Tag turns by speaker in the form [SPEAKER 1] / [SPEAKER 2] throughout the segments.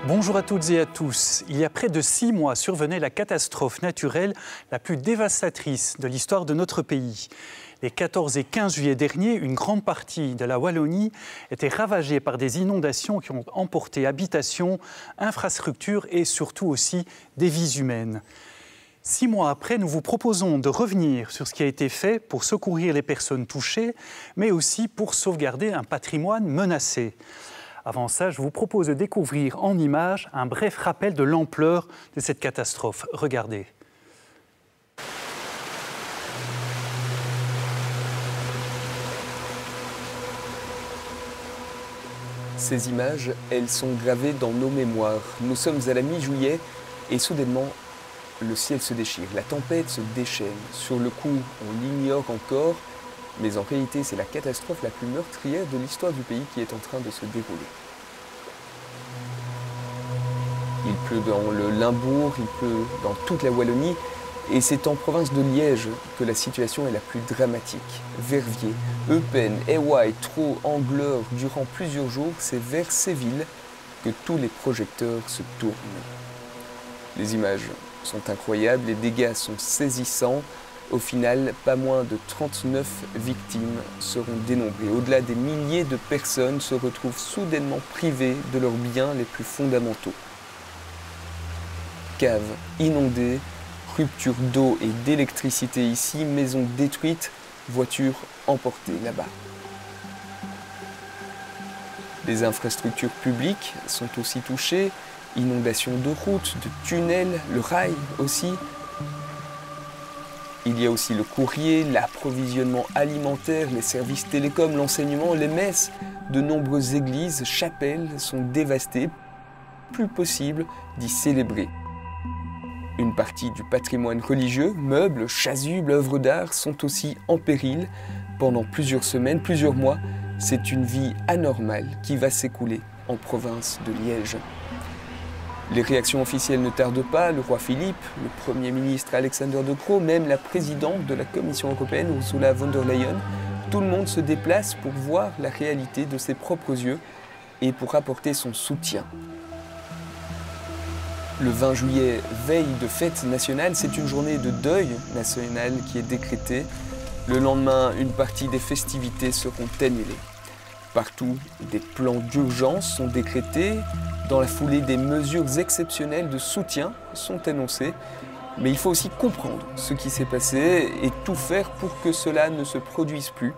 [SPEAKER 1] Bonjour à toutes et à tous. Il y a près de 6 mois survenait la catastrophe naturelle la plus dévastatrice de l'histoire de notre pays. Les 14 et 15 juillet dernier, une grande partie de la Wallonie était ravagée par des inondations qui ont emporté habitations, infrastructures et surtout aussi des vies humaines. 6 mois après, nous vous proposons de revenir sur ce qui a été fait pour secourir les personnes touchées, mais aussi pour sauvegarder un patrimoine menacé. Avant ça, je vous propose de découvrir en images un bref rappel de l'ampleur de cette catastrophe. Regardez.
[SPEAKER 2] Ces images, elles sont gravées dans nos mémoires. Nous sommes à la mi-juillet et soudainement, le ciel se déchire, la tempête se déchaîne. Sur le coup, on l'ignore encore, mais en réalité, c'est la catastrophe la plus meurtrière de l'histoire du pays qui est en train de se dérouler. Il pleut dans le Limbourg, il pleut dans toute la Wallonie, et c'est en province de Liège que la situation est la plus dramatique. Verviers, Eupen, Aywaille, Traux, Angleur, durant plusieurs jours, c'est vers ces villes que tous les projecteurs se tournent. Les images sont incroyables, les dégâts sont saisissants. Au final, pas moins de 39 victimes seront dénombrées. Au-delà des milliers de personnes se retrouvent soudainement privées de leurs biens les plus fondamentaux. Caves inondées, rupture d'eau et d'électricité ici, maisons détruites, voitures emportées là-bas. Les infrastructures publiques sont aussi touchées, inondations de routes, de tunnels, le rail aussi. Il y a aussi le courrier, l'approvisionnement alimentaire, les services télécoms, l'enseignement, les messes. De nombreuses églises, chapelles sont dévastées. Plus possible d'y célébrer. Une partie du patrimoine religieux, meubles, chasubles, œuvres d'art sont aussi en péril. Pendant plusieurs semaines, plusieurs mois, c'est une vie anormale qui va s'écouler en province de Liège. Les réactions officielles ne tardent pas. Le roi Philippe, le Premier ministre Alexander De Croo, même la présidente de la Commission européenne, Ursula von der Leyen, tout le monde se déplace pour voir la réalité de ses propres yeux et pour apporter son soutien. Le 20 juillet, veille de fête nationale, c'est une journée de deuil national qui est décrétée. Le lendemain, une partie des festivités seront annulées. Partout, des plans d'urgence sont décrétés. Dans la foulée, des mesures exceptionnelles de soutien sont annoncées. Mais il faut aussi comprendre ce qui s'est passé et tout faire pour que cela ne se produise plus.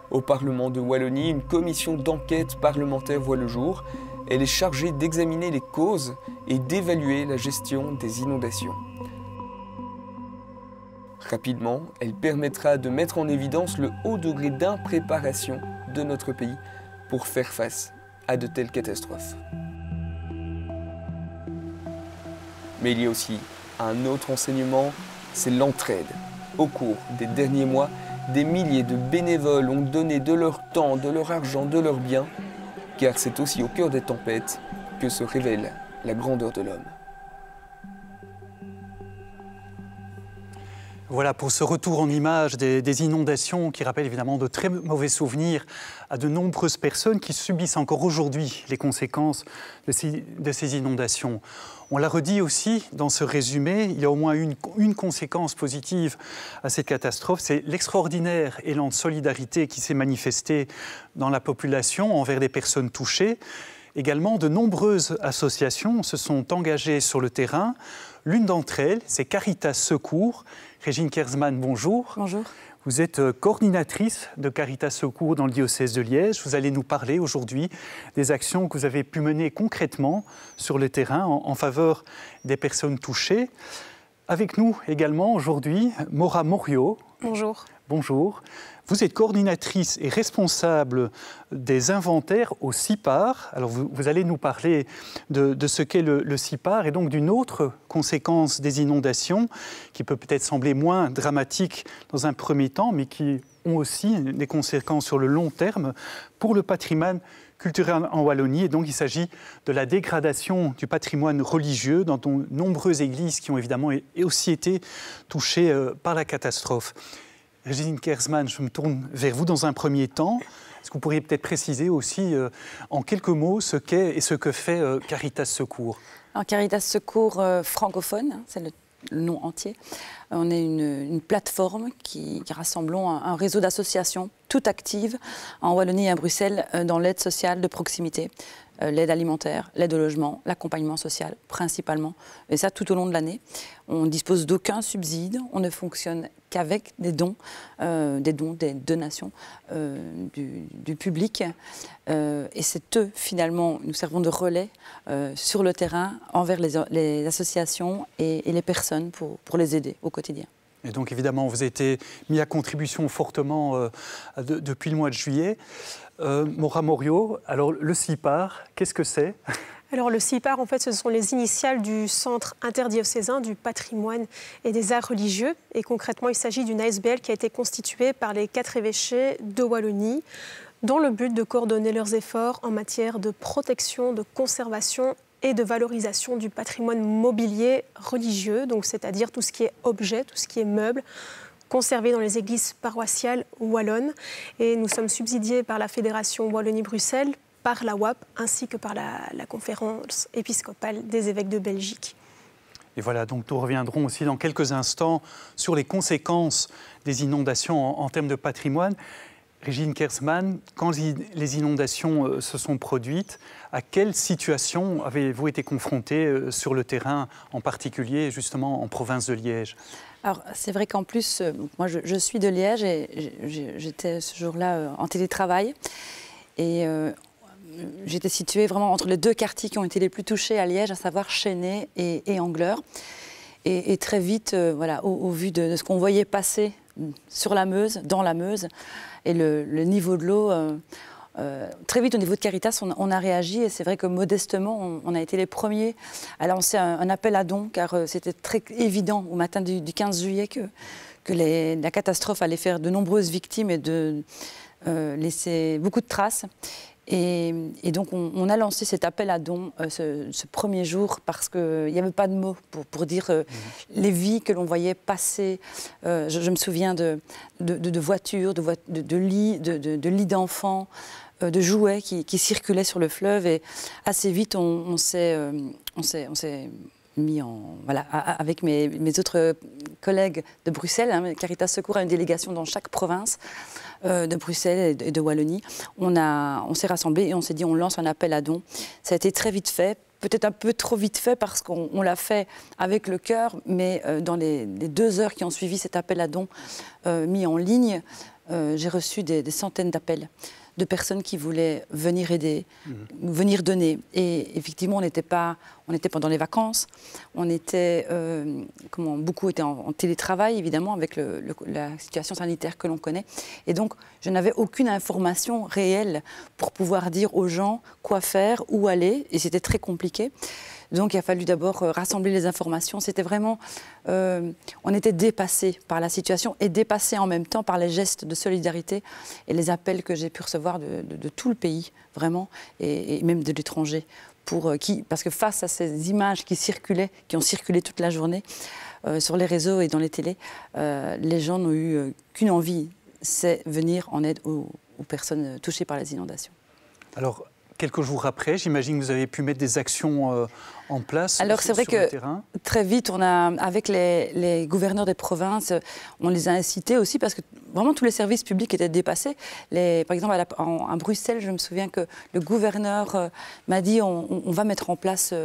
[SPEAKER 2] Au Parlement de Wallonie, une commission d'enquête parlementaire voit le jour. Elle est chargée d'examiner les causes et d'évaluer la gestion des inondations. Rapidement, elle permettra de mettre en évidence le haut degré d'impréparation de notre pays pour faire face à de telles catastrophes. Mais il y a aussi un autre enseignement, c'est l'entraide. Au cours des derniers mois, des milliers de bénévoles ont donné de leur temps, de leur argent, de leurs biens, car c'est aussi au cœur des tempêtes que se révèle la grandeur de l'homme.
[SPEAKER 1] Voilà pour ce retour en images des inondations qui rappellent évidemment de très mauvais souvenirs à de nombreuses personnes qui subissent encore aujourd'hui les conséquences de ces inondations. On l'a redit aussi dans ce résumé, il y a au moins une conséquence positive à cette catastrophe, c'est l'extraordinaire élan de solidarité qui s'est manifesté dans la population envers les personnes touchées. Également, de nombreuses associations se sont engagées sur le terrain. L'une d'entre elles, c'est Caritas Secours. Régine Kersman, bonjour.
[SPEAKER 3] Bonjour.
[SPEAKER 1] Vous êtes coordinatrice de Caritas Secours dans le diocèse de Liège. Vous allez nous parler aujourd'hui des actions que vous avez pu mener concrètement sur le terrain en faveur des personnes touchées. Avec nous également aujourd'hui, Maura Morio.
[SPEAKER 3] Bonjour.
[SPEAKER 1] Bonjour. Vous êtes coordinatrice et responsable des inventaires au CIPAR. Alors vous allez nous parler de ce qu'est le CIPAR et donc d'une autre conséquence des inondations qui peut peut-être sembler moins dramatique dans un premier temps, mais qui ont aussi des conséquences sur le long terme pour le patrimoine culturel en Wallonie. Et donc il s'agit de la dégradation du patrimoine religieux dans de nombreuses églises qui ont évidemment aussi été touchées par la catastrophe. Régine Kersman, je me tourne vers vous dans un premier temps. Est-ce que vous pourriez peut-être préciser aussi en quelques mots ce qu'est et ce que fait Caritas Secours?
[SPEAKER 3] Alors, Caritas Secours francophone, c'est le nom entier. On est une plateforme qui rassemblons un réseau d'associations toutes actives en Wallonie et à Bruxelles dans l'aide sociale de proximité, l'aide alimentaire, l'aide au logement, l'accompagnement social principalement, et ça tout au long de l'année. On ne dispose d'aucun subside, on ne fonctionne qu'avec des dons, des donations du public. Et c'est eux, finalement, nous servons de relais sur le terrain envers les associations et les personnes pour les aider au quotidien.
[SPEAKER 1] Et donc, évidemment, vous avez été mis à contribution fortement depuis le mois de juillet. Maura Morio, alors le CIPAR, qu'est-ce que c'est ?
[SPEAKER 4] Alors le CIPAR, en fait, ce sont les initiales du Centre interdiocésain du patrimoine et des arts religieux. Et concrètement, il s'agit d'une ASBL qui a été constituée par les 4 évêchés de Wallonie dans le but de coordonner leurs efforts en matière de protection, de conservation et de valorisation du patrimoine mobilier religieux, donc c'est-à-dire tout ce qui est objet, tout ce qui est meuble, conservé dans les églises paroissiales wallonnes. Et nous sommes subsidiés par la Fédération Wallonie-Bruxelles, par la WAP, ainsi que par la Conférence épiscopale des évêques de Belgique.
[SPEAKER 1] Et voilà, donc nous reviendrons aussi dans quelques instants sur les conséquences des inondations en termes de patrimoine. Régine Kersman, quand les inondations se sont produites, à quelle situation avez-vous été confrontée sur le terrain, en particulier justement en province de Liège ?
[SPEAKER 3] Alors c'est vrai qu'en plus, moi je suis de Liège et j'étais ce jour-là en télétravail. Et j'étais située vraiment entre les 2 quartiers qui ont été les plus touchés à Liège, à savoir Chênay et Angleur. Et très vite, voilà, au vu de ce qu'on voyait passer sur la Meuse, dans la Meuse, et le niveau de l'eau, très vite au niveau de Caritas, on a réagi. Et c'est vrai que modestement, on a été les premiers à lancer un appel à dons, car c'était très évident au matin du 15 juillet que la catastrophe allait faire de nombreuses victimes et laisser beaucoup de traces. Et donc, on a lancé cet appel à dons ce premier jour parce qu'il n'y avait pas de mots pour dire les vies que l'on voyait passer. Je me souviens de voitures, de lits d'enfants, de jouets qui circulaient sur le fleuve. Et assez vite, on s'est mis avec mes autres collègues de Bruxelles. Caritas Secours a une délégation dans chaque province de Bruxelles et de Wallonie. On s'est rassemblés et on s'est dit on lance un appel à dons. Ça a été très vite fait, peut-être un peu trop vite fait parce qu'on l'a fait avec le cœur, mais dans les 2 heures qui ont suivi cet appel à dons mis en ligne, j'ai reçu des centaines d'appels de personnes qui voulaient venir aider, venir donner. Et effectivement, on était pendant les vacances, beaucoup étaient en télétravail, évidemment, avec la situation sanitaire que l'on connaît. Et donc, je n'avais aucune information réelle pour pouvoir dire aux gens quoi faire, où aller, et c'était très compliqué. Donc, il a fallu d'abord rassembler les informations. C'était vraiment... on était dépassés par la situation et dépassés en même temps par les gestes de solidarité et les appels que j'ai pu recevoir de tout le pays, vraiment, et même de l'étranger. Parce que face à ces images qui ont circulé toute la journée sur les réseaux et dans les télés, les gens n'ont eu qu'une envie, c'est venir en aide aux personnes touchées par les inondations.
[SPEAKER 1] Alors, quelques jours après, j'imagine que vous avez pu mettre des actions en place.
[SPEAKER 3] Alors c'est vrai que très vite, avec les gouverneurs des provinces, on les a incités aussi parce que vraiment tous les services publics étaient dépassés. Par exemple, à Bruxelles, je me souviens que le gouverneur m'a dit on va mettre en place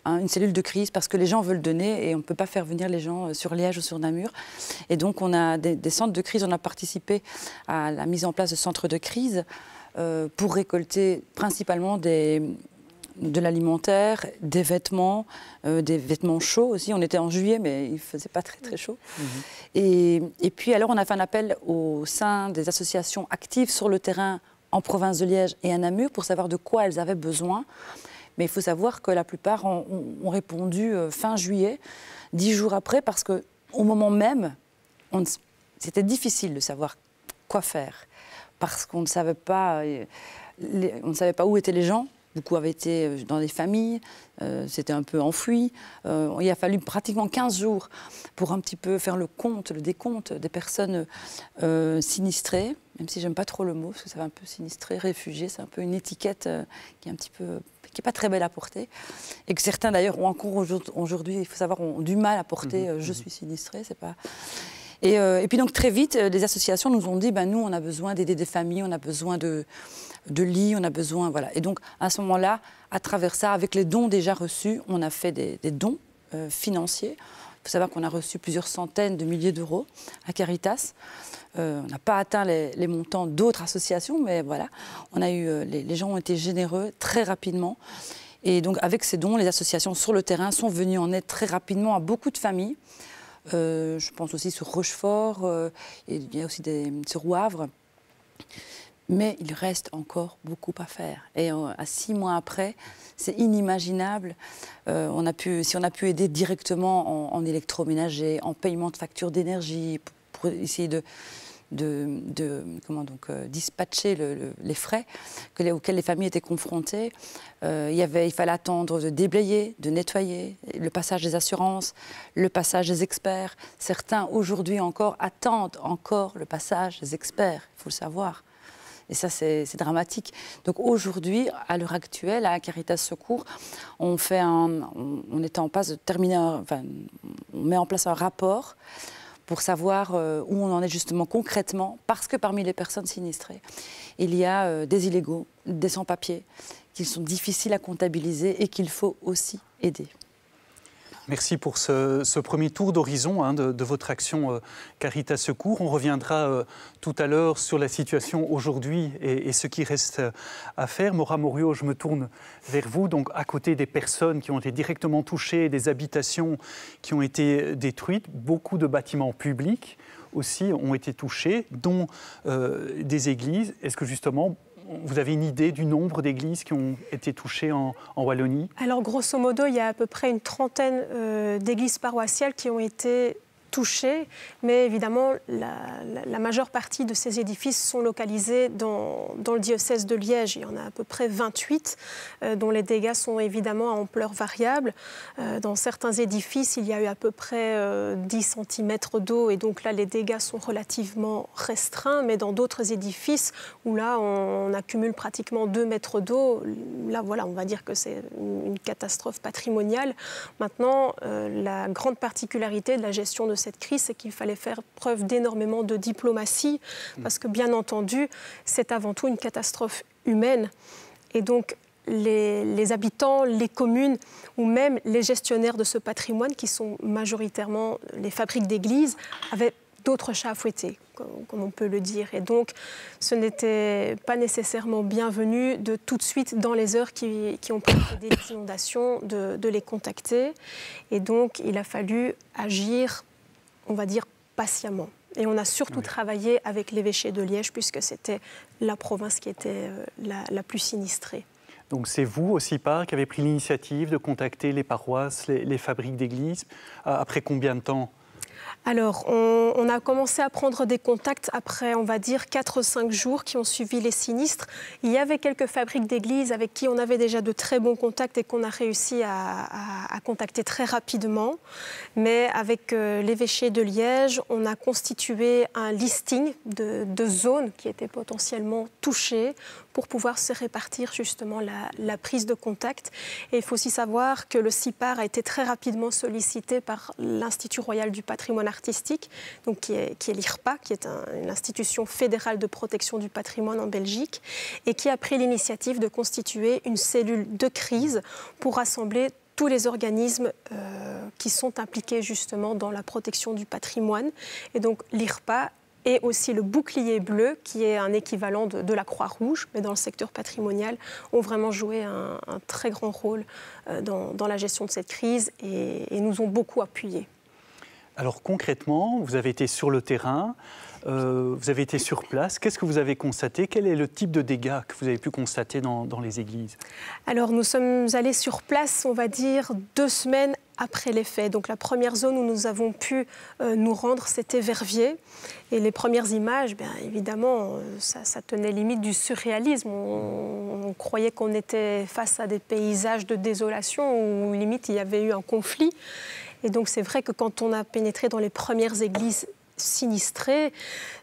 [SPEAKER 3] une cellule de crise parce que les gens veulent donner et on ne peut pas faire venir les gens sur Liège ou sur Namur. Et donc on a des centres de crise, on a participé à la mise en place de centres de crise pour récolter principalement de l'alimentaire, des vêtements chauds aussi. On était en juillet, mais il ne faisait pas très, très chaud. Et puis, alors, on a fait un appel au sein des associations actives sur le terrain en province de Liège et à Namur pour savoir de quoi elles avaient besoin. Mais il faut savoir que la plupart ont répondu fin juillet, 10 jours après, parce qu'au moment même, c'était difficile de savoir quoi faire. Parce qu'on ne savait pas, où étaient les gens. Beaucoup avaient été dans des familles, c'était un peu enfoui. Il a fallu pratiquement 15 jours pour un petit peu faire le décompte des personnes sinistrées, même si j'aime pas trop le mot, parce que ça fait un peu sinistré, réfugié, c'est un peu une étiquette qui est un petit peu, qui n'est pas très belle à porter. Et que certains d'ailleurs ont encore aujourd'hui, il faut savoir, ont du mal à porter je suis sinistré, c'est pas... Et puis donc très vite, les associations nous ont dit, nous on a besoin d'aider des familles, on a besoin de lits, on a besoin, voilà. Et donc à ce moment-là, à travers ça, avec les dons déjà reçus, on a fait des dons financiers. Il faut savoir qu'on a reçu plusieurs centaines de milliers d'euros à Caritas. On n'a pas atteint les montants d'autres associations, mais voilà, on a eu, les gens ont été généreux très rapidement. Et donc avec ces dons, les associations sur le terrain sont venues en aide très rapidement à beaucoup de familles. Je pense aussi sur Rochefort, il y a aussi sur Wavre. Mais il reste encore beaucoup à faire. Et à 6 mois après, c'est inimaginable. Si on a pu aider directement en électroménager, en paiement de factures d'énergie, pour essayer de dispatcher les frais auxquels les familles étaient confrontées. Il fallait attendre de déblayer, de nettoyer, le passage des assurances, le passage des experts. Certains, aujourd'hui encore, attendent encore le passage des experts, il faut le savoir. Et ça, c'est dramatique. Donc aujourd'hui, à l'heure actuelle, à Caritas Secours, on est en passe de terminer, on met en place un rapport pour savoir où on en est justement concrètement, parce que parmi les personnes sinistrées, il y a des illégaux, des sans-papiers, qui sont difficiles à comptabiliser et qu'il faut aussi aider.
[SPEAKER 1] Merci pour ce premier tour d'horizon de votre action Caritas Secours. On reviendra tout à l'heure sur la situation aujourd'hui et ce qui reste à faire. Maura Morio, je me tourne vers vous. Donc, à côté des personnes qui ont été directement touchées, des habitations qui ont été détruites, beaucoup de bâtiments publics aussi ont été touchés, dont des églises. Est-ce que justement, vous avez une idée du nombre d'églises qui ont été touchées en Wallonie?
[SPEAKER 4] Alors, grosso modo, il y a à peu près une trentaine d'églises paroissiales qui ont été touchés, mais évidemment, la majeure partie de ces édifices sont localisés dans le diocèse de Liège. Il y en a à peu près 28, dont les dégâts sont évidemment à ampleur variable. Dans certains édifices, il y a eu à peu près 10 cm d'eau, et donc là, les dégâts sont relativement restreints, mais dans d'autres édifices, où là, on accumule pratiquement 2 mètres d'eau, là, voilà, on va dire que c'est une catastrophe patrimoniale. Maintenant, la grande particularité de la gestion de cette crise, c'est qu'il fallait faire preuve d'énormément de diplomatie, parce que bien entendu, c'est avant tout une catastrophe humaine. Et donc, les habitants, les communes ou même les gestionnaires de ce patrimoine, qui sont majoritairement les fabriques d'églises, avaient d'autres chats à fouetter, comme on peut le dire. Et donc, ce n'était pas nécessairement bienvenu de tout de suite, dans les heures qui ont précédé les inondations, de les contacter. Et donc, il a fallu agir, on va dire, patiemment. Et on a surtout travaillé avec l'évêché de Liège, puisque c'était la province qui était la plus sinistrée.
[SPEAKER 1] Donc c'est vous, au CIPAR, qui avez pris l'initiative de contacter les paroisses, les fabriques d'églises. Après combien de temps ?
[SPEAKER 4] Alors, on a commencé à prendre des contacts après, on va dire, 4 ou 5 jours qui ont suivi les sinistres. Il y avait quelques fabriques d'églises avec qui on avait déjà de très bons contacts et qu'on a réussi à contacter très rapidement. Mais avec l'évêché de Liège, on a constitué un listing de zones qui étaient potentiellement touchées pour pouvoir se répartir justement la prise de contact. Et il faut aussi savoir que le CIPAR a été très rapidement sollicité par l'Institut royal du patrimoine artistique, donc qui est l'IRPA, qui est une institution fédérale de protection du patrimoine en Belgique, et qui a pris l'initiative de constituer une cellule de crise pour rassembler tous les organismes qui sont impliqués justement dans la protection du patrimoine. Et donc l'IRPA et aussi le bouclier bleu, qui est un équivalent de la Croix-Rouge, mais dans le secteur patrimonial, ont vraiment joué un très grand rôle dans la gestion de cette crise et nous ont beaucoup appuyés.
[SPEAKER 1] Alors concrètement, vous avez été sur le terrain, vous avez été sur place. Qu'est-ce que vous avez constaté? Quel est le type de dégâts que vous avez pu constater dans les églises?
[SPEAKER 4] Alors nous sommes allés sur place, on va dire, 2 semaines après les faits. Donc la première zone où nous avons pu nous rendre, c'était Verviers. Et les premières images, bien évidemment, ça tenait limite du surréalisme. On croyait qu'on était face à des paysages de désolation où limite il y avait eu un conflit. Et donc c'est vrai que quand on a pénétré dans les premières églises sinistrées,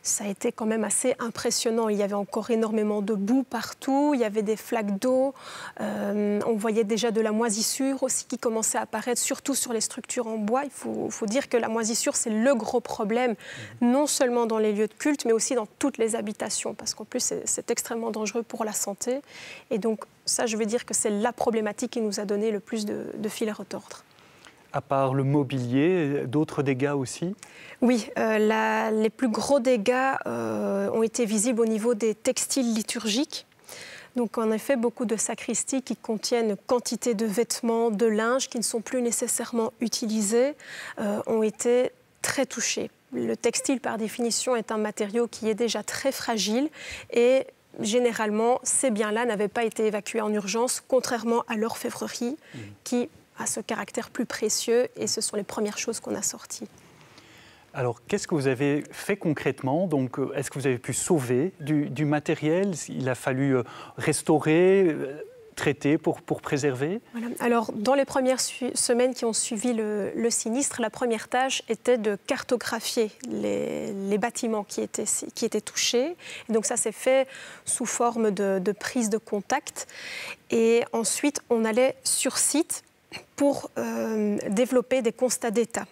[SPEAKER 4] ça a été quand même assez impressionnant. Il y avait encore énormément de boue partout, il y avait des flaques d'eau, on voyait déjà de la moisissure aussi qui commençait à apparaître, surtout sur les structures en bois. Il faut dire que la moisissure, c'est le gros problème, non seulement dans les lieux de culte, mais aussi dans toutes les habitations, parce qu'en plus, c'est extrêmement dangereux pour la santé. Et donc, ça, je veux dire que c'est la problématique qui nous a donné le plus de fil à retordre.
[SPEAKER 1] À part le mobilier, d'autres dégâts aussi?
[SPEAKER 4] Oui, les plus gros dégâts ont été visibles au niveau des textiles liturgiques. Donc en effet, beaucoup de sacristies qui contiennent quantité de vêtements, de linge qui ne sont plus nécessairement utilisés ont été très touchés. Le textile, par définition, est un matériau qui est déjà très fragile et généralement, ces biens-là n'avaient pas été évacués en urgence, contrairement à l'orfèvrerie qui a ce caractère plus précieux et ce sont les premières choses qu'on a sorties.
[SPEAKER 1] Alors, qu'est-ce que vous avez fait concrètement? Donc, est-ce que vous avez pu sauver du matériel? Il a fallu restaurer, traiter pour préserver? Voilà.
[SPEAKER 4] Alors, dans les premières semaines qui ont suivi le sinistre, la première tâche était de cartographier les bâtiments qui étaient touchés. Et donc, ça s'est fait sous forme de prise de contact. Et ensuite, on allait sur site pour développer des constats d'état.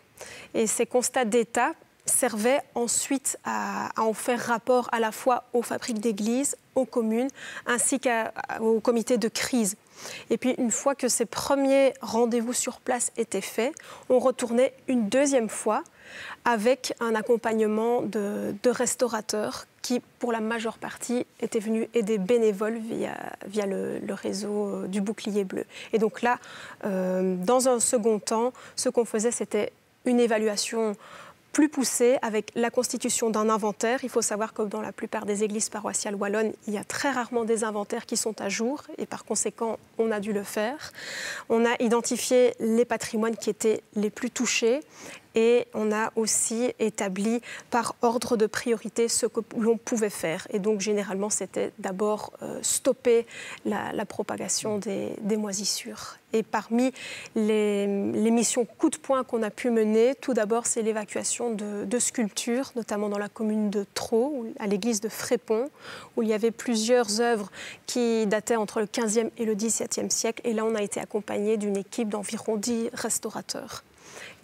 [SPEAKER 4] Et ces constats d'état servaient ensuite à en faire rapport à la fois aux fabriques d'églises, aux communes, ainsi qu'au comité de crise. Et puis, une fois que ces premiers rendez-vous sur place étaient faits, on retournait une deuxième fois avec un accompagnement de restaurateurs qui, pour la majeure partie, étaient venus aider bénévoles via le réseau du Bouclier Bleu. Et donc là, dans un second temps, ce qu'on faisait, c'était une évaluation plus poussée avec la constitution d'un inventaire. Il faut savoir que dans la plupart des églises paroissiales wallonnes, il y a très rarement des inventaires qui sont à jour et par conséquent, on a dû le faire. On a identifié les patrimoines qui étaient les plus touchés et on a aussi établi par ordre de priorité ce que l'on pouvait faire. Et donc, généralement, c'était d'abord stopper la propagation des moisissures. Et parmi les missions coup de poing qu'on a pu mener, tout d'abord, c'est l'évacuation de sculptures, notamment dans la commune de Thro, à l'église de Frépont, où il y avait plusieurs œuvres qui dataient entre le 15e et le 17e siècle. Et là, on a été accompagné d'une équipe d'environ 10 restaurateurs.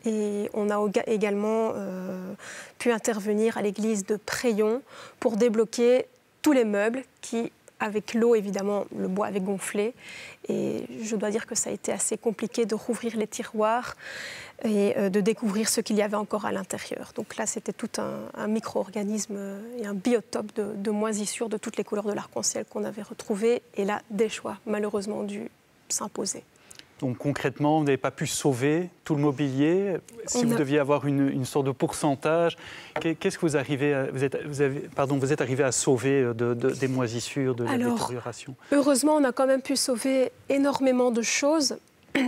[SPEAKER 4] Et on a également pu intervenir à l'église de Préyon pour débloquer tous les meubles qui, avec l'eau évidemment, le bois avait gonflé. Et je dois dire que ça a été assez compliqué de rouvrir les tiroirs et de découvrir ce qu'il y avait encore à l'intérieur. Donc là, c'était tout un micro-organisme et un biotope de moisissures de toutes les couleurs de l'arc-en-ciel qu'on avait retrouvé. Et là, des choix, malheureusement, ont dû s'imposer.
[SPEAKER 1] Donc concrètement, vous n'avez pas pu sauver tout le mobilier. Si vous deviez avoir une sorte de pourcentage, qu'est-ce que vous êtes arrivé à sauver des moisissures, de la détérioration?
[SPEAKER 4] Heureusement, on a quand même pu sauver énormément de choses.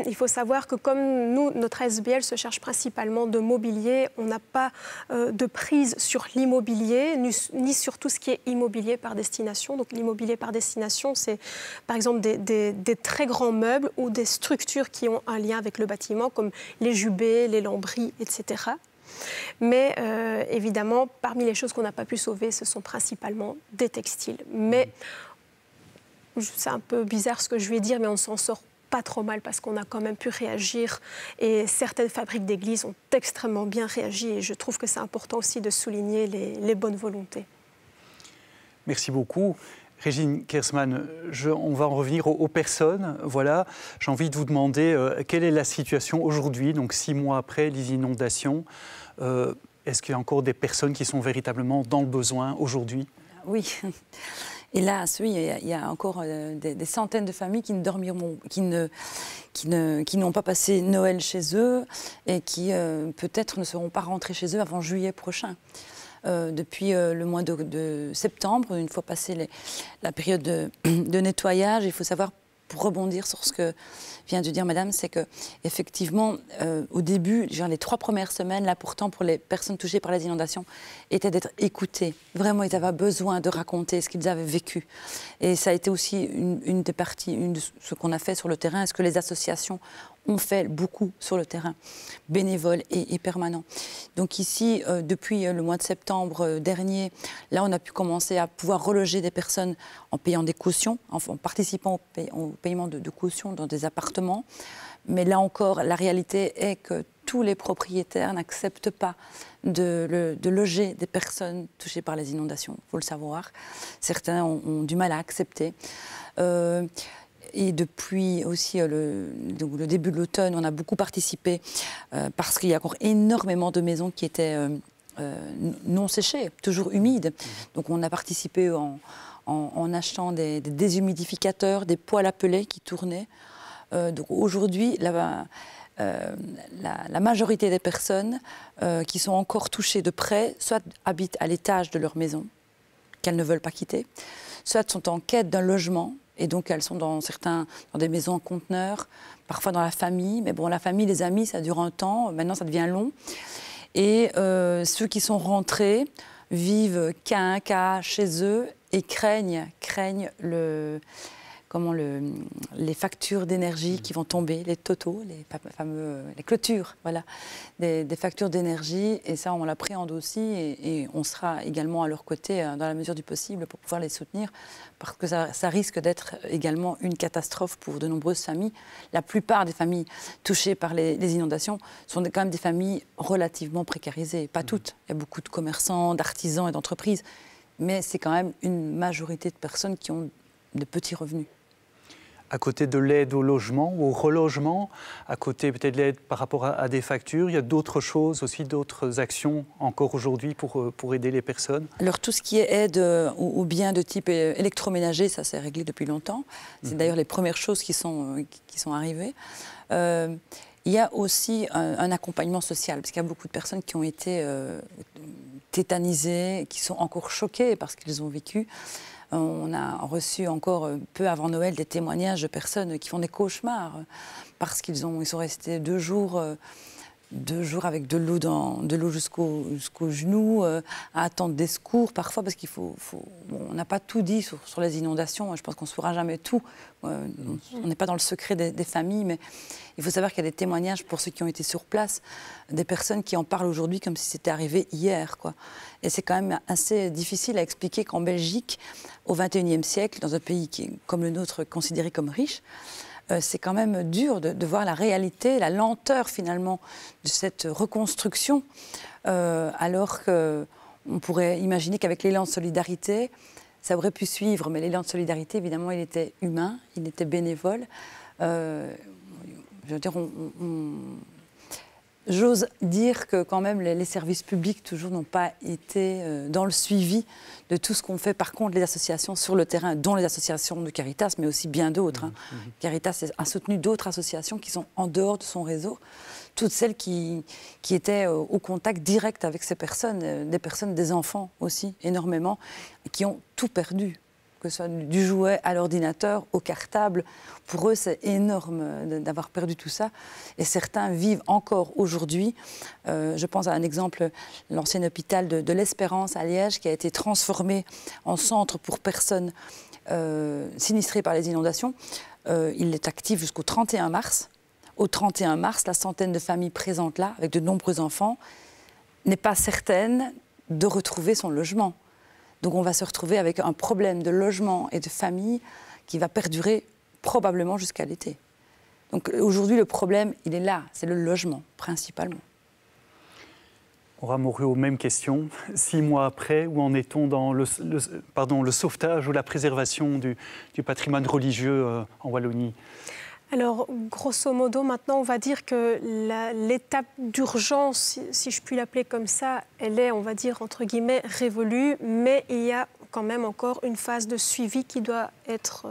[SPEAKER 4] Il faut savoir que comme nous, notre ASBL se cherche principalement de mobilier, on n'a pas de prise sur l'immobilier, ni sur tout ce qui est immobilier par destination. Donc l'immobilier par destination, c'est par exemple des très grands meubles ou des structures qui ont un lien avec le bâtiment, comme les jubés, les lambris, etc. Mais évidemment, parmi les choses qu'on n'a pas pu sauver, ce sont principalement des textiles. Mais c'est un peu bizarre ce que je vais dire, mais on s'en sort pas trop mal parce qu'on a quand même pu réagir et certaines fabriques d'églises ont extrêmement bien réagi et je trouve que c'est important aussi de souligner les bonnes volontés.
[SPEAKER 1] Merci beaucoup. Régine Kersman, on va en revenir aux personnes. Voilà, j'ai envie de vous demander quelle est la situation aujourd'hui, donc 6 mois après les inondations. Est-ce qu'il y a encore des personnes qui sont véritablement dans le besoin aujourd'hui?
[SPEAKER 3] Oui. Hélas, oui, il y a encore des centaines de familles qui ne dormiront, qui n'ont pas passé Noël chez eux et qui peut-être ne seront pas rentrés chez eux avant juillet prochain. Depuis le mois de septembre, une fois passée la période de nettoyage, il faut savoir pour rebondir sur ce que vient de dire Madame, c'est que effectivement, au début, genre les 3 premières semaines, là pourtant pour les personnes touchées par les inondations, étaient d'être écoutées. Vraiment, ils avaient besoin de raconter ce qu'ils avaient vécu. Et ça a été aussi une des parties, de ce qu'on a fait sur le terrain, ce que les associations ont fait beaucoup sur le terrain, bénévoles et permanents. Donc ici, depuis le mois de septembre dernier, là on a pu commencer à pouvoir reloger des personnes en payant des cautions, en participant au paiement de cautions dans des appartements. Mais là encore, la réalité est que tous les propriétaires n'acceptent pas de loger des personnes touchées par les inondations, il faut le savoir. Certains ont du mal à accepter. Et depuis aussi le début de l'automne, on a beaucoup participé parce qu'il y a encore énormément de maisons qui étaient non séchées, toujours humides. Donc on a participé en achetant des déshumidificateurs, des poêles à pellets qui tournaient. Donc aujourd'hui, la majorité des personnes qui sont encore touchées de près, soit habitent à l'étage de leur maison, qu'elles ne veulent pas quitter, soit sont en quête d'un logement. Et donc, elles sont dans des maisons en conteneurs, parfois dans la famille. Mais bon, la famille, les amis, ça dure un temps. Maintenant, ça devient long. Et ceux qui sont rentrés vivent cas un cas chez eux et craignent les factures d'énergie qui vont tomber, les totaux, les clôtures, voilà, des factures d'énergie. Et ça, on l'appréhende aussi et on sera également à leur côté dans la mesure du possible pour pouvoir les soutenir parce que ça risque d'être également une catastrophe pour de nombreuses familles. La plupart des familles touchées par les inondations sont quand même des familles relativement précarisées. Pas toutes. Il y a beaucoup de commerçants, d'artisans et d'entreprises. Mais c'est quand même une majorité de personnes qui ont de petits revenus.
[SPEAKER 1] À côté de l'aide au logement ou au relogement, à côté peut-être de l'aide par rapport à des factures, il y a d'autres choses aussi, d'autres actions encore aujourd'hui pour aider les personnes? Alors
[SPEAKER 3] tout ce qui est aide aux biens de type électroménager, ça s'est réglé depuis longtemps. C'est d'ailleurs les premières choses qui sont arrivées. Il y a aussi un accompagnement social, parce qu'il y a beaucoup de personnes qui ont été tétanisées, qui sont encore choquées par ce qu'ils ont vécu. On a reçu encore peu avant Noël des témoignages de personnes qui font des cauchemars parce qu'ils sont restés 2 jours avec de l'eau jusqu'au genou, à attendre des secours parfois parce on n'a pas tout dit sur les inondations. Je pense qu'on ne saura jamais tout. On n'est pas dans le secret des familles, mais il faut savoir qu'il y a des témoignages pour ceux qui ont été sur place, des personnes qui en parlent aujourd'hui comme si c'était arrivé hier, quoi. Et c'est quand même assez difficile à expliquer qu'en Belgique, au XXIe siècle, dans un pays qui est comme le nôtre, considéré comme riche, c'est quand même dur de voir la réalité, la lenteur finalement de cette reconstruction, alors qu'on pourrait imaginer qu'avec l'élan de solidarité, ça aurait pu suivre. Mais l'élan de solidarité, évidemment, il était humain, il était bénévole. Je veux dire, j'ose dire que quand même les services publics toujours n'ont pas été dans le suivi de tout ce qu'on fait. Par contre, les associations sur le terrain, dont les associations de Caritas, mais aussi bien d'autres. Caritas a soutenu d'autres associations qui sont en dehors de son réseau. Toutes celles qui étaient au contact direct avec ces personnes, des enfants aussi, énormément, qui ont tout perdu. Que ce soit du jouet à l'ordinateur, au cartable. Pour eux, c'est énorme d'avoir perdu tout ça. Et certains vivent encore aujourd'hui. Je pense à un exemple, l'ancien hôpital de l'Espérance à Liège, qui a été transformé en centre pour personnes sinistrées par les inondations. Il est actif jusqu'au 31 mars. Au 31 mars, la centaine de familles présentes là, avec de nombreux enfants, n'est pas certaine de retrouver son logement. Donc on va se retrouver avec un problème de logement et de famille qui va perdurer probablement jusqu'à l'été. Donc aujourd'hui, le problème, il est là, c'est le logement, principalement.
[SPEAKER 1] Aura Morio, même question. 6 mois après, où en est-on dans le sauvetage ou la préservation du patrimoine religieux en Wallonie ?
[SPEAKER 4] Alors, grosso modo, maintenant, on va dire que l'étape d'urgence, si je puis l'appeler comme ça, elle est, on va dire, entre guillemets, révolue, mais il y a quand même encore une phase de suivi qui doit être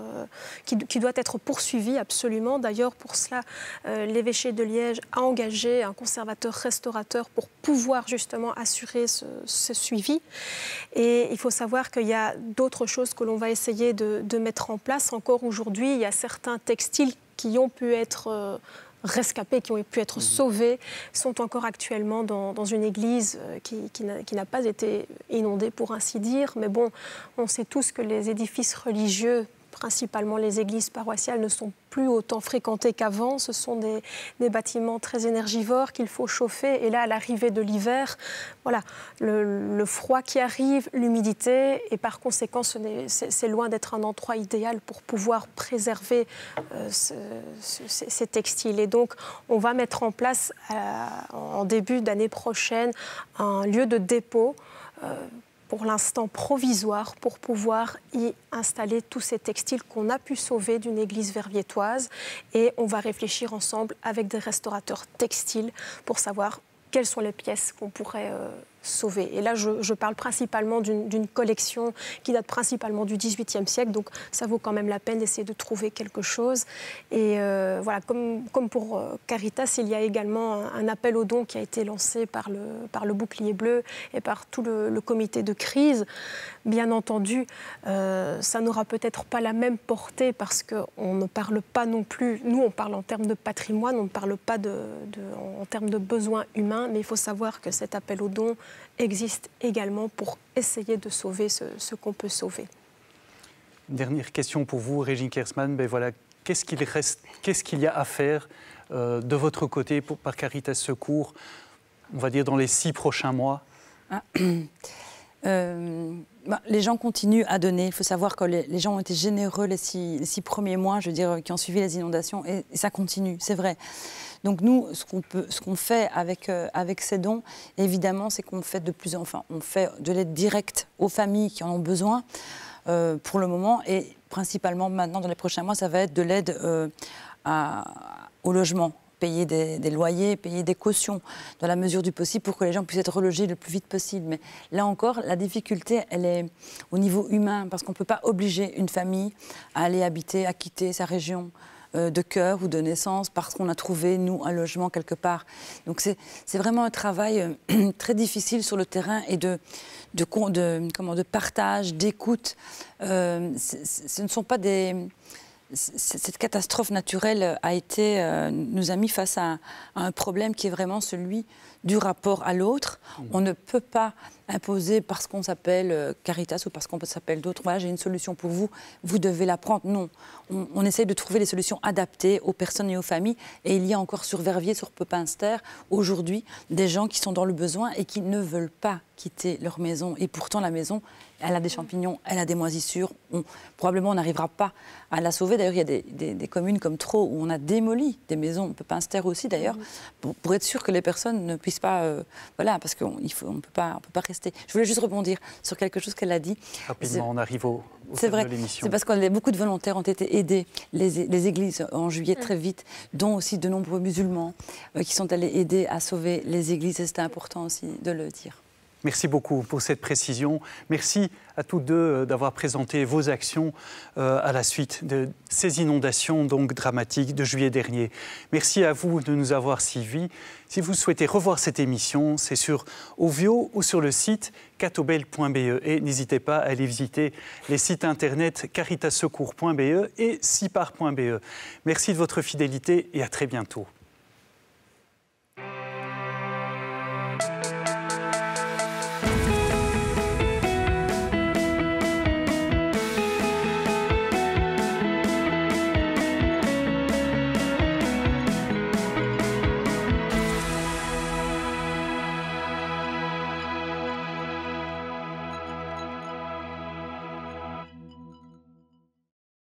[SPEAKER 4] poursuivie absolument. D'ailleurs, pour cela, l'évêché de Liège a engagé un conservateur-restaurateur pour pouvoir justement assurer ce suivi. Et il faut savoir qu'il y a d'autres choses que l'on va essayer de mettre en place. Encore aujourd'hui, il y a certains textiles qui ont pu être rescapés, qui ont pu être sauvés, sont encore actuellement dans une église qui n'a pas été inondée, pour ainsi dire. Mais bon, on sait tous que les édifices religieux, principalement les églises paroissiales, ne sont plus autant fréquentées qu'avant. Ce sont des bâtiments très énergivores qu'il faut chauffer. Et là, à l'arrivée de l'hiver, voilà, le froid qui arrive, l'humidité, et par conséquent, c'est loin d'être un endroit idéal pour pouvoir préserver ces textiles. Et donc, on va mettre en place, en début d'année prochaine, un lieu de dépôt pour l'instant provisoire, pour pouvoir y installer tous ces textiles qu'on a pu sauver d'une église verviétoise. Et on va réfléchir ensemble avec des restaurateurs textiles pour savoir quelles sont les pièces qu'on pourrait sauver. Et là, je parle principalement d'une collection qui date principalement du XVIIIe siècle, donc ça vaut quand même la peine d'essayer de trouver quelque chose. Et voilà, comme pour Caritas, il y a également un appel aux dons qui a été lancé par le Bouclier Bleu et par tout le comité de crise. Bien entendu, ça n'aura peut-être pas la même portée parce qu'on ne parle pas non plus, nous on parle en termes de patrimoine, on ne parle pas en termes de besoins humains, mais il faut savoir que cet appel aux dons existe également pour essayer de sauver ce qu'on peut sauver.
[SPEAKER 1] Dernière question pour vous, Régine Kersman. Ben voilà, qu'est-ce qu'il y a à faire de votre côté par Caritas Secours, on va dire dans les 6 prochains mois?
[SPEAKER 3] Les gens continuent à donner. Il faut savoir que les gens ont été généreux les 6 premiers mois, je veux dire, qui ont suivi les inondations, et ça continue, c'est vrai. Donc nous, ce qu'on fait avec ces dons, évidemment, c'est qu'on fait on fait de l'aide directe aux familles qui en ont besoin pour le moment, et principalement maintenant dans les prochains mois, ça va être de l'aide au logement. Payer des loyers, payer des cautions dans la mesure du possible pour que les gens puissent être relogés le plus vite possible. Mais là encore, la difficulté, elle est au niveau humain, parce qu'on ne peut pas obliger une famille à aller habiter, à quitter sa région de cœur ou de naissance parce qu'on a trouvé, nous, un logement quelque part. Donc c'est vraiment un travail très difficile sur le terrain et de partage, d'écoute. Ce ne sont pas des... Cette catastrophe naturelle nous a mis face à un problème qui est vraiment celui du rapport à l'autre. On ne peut pas imposer parce qu'on s'appelle Caritas ou parce qu'on s'appelle d'autres. Voilà, j'ai une solution pour vous, vous devez la prendre. Non, on essaye de trouver les solutions adaptées aux personnes et aux familles. Et il y a encore sur Verviers, sur Pepinster, aujourd'hui, des gens qui sont dans le besoin et qui ne veulent pas quitter leur maison. Et pourtant, la maison, elle a des champignons, elle a des moisissures. Probablement, on n'arrivera pas à la sauver. D'ailleurs, il y a des communes comme Traux où on a démoli des maisons, Pepinster aussi d'ailleurs, pour être sûr que les personnes ne puissent pas... voilà, parce qu'on ne peut pas rester. Je voulais juste rebondir sur quelque chose qu'elle a dit.
[SPEAKER 1] Rapidement, on arrive au
[SPEAKER 3] terme
[SPEAKER 1] de l'émission.
[SPEAKER 3] C'est parce que beaucoup de volontaires ont été aidés, les églises en juillet très vite, dont aussi de nombreux musulmans qui sont allés aider à sauver les églises. Et c'était important aussi de le dire.
[SPEAKER 1] Merci beaucoup pour cette précision. Merci à tous deux d'avoir présenté vos actions à la suite de ces inondations donc dramatiques de juillet dernier. Merci à vous de nous avoir suivis. Si vous souhaitez revoir cette émission, c'est sur Ovio ou sur le site catobel.be. Et n'hésitez pas à aller visiter les sites internet caritassecours.be et sipar.be. Merci de votre fidélité et à très bientôt.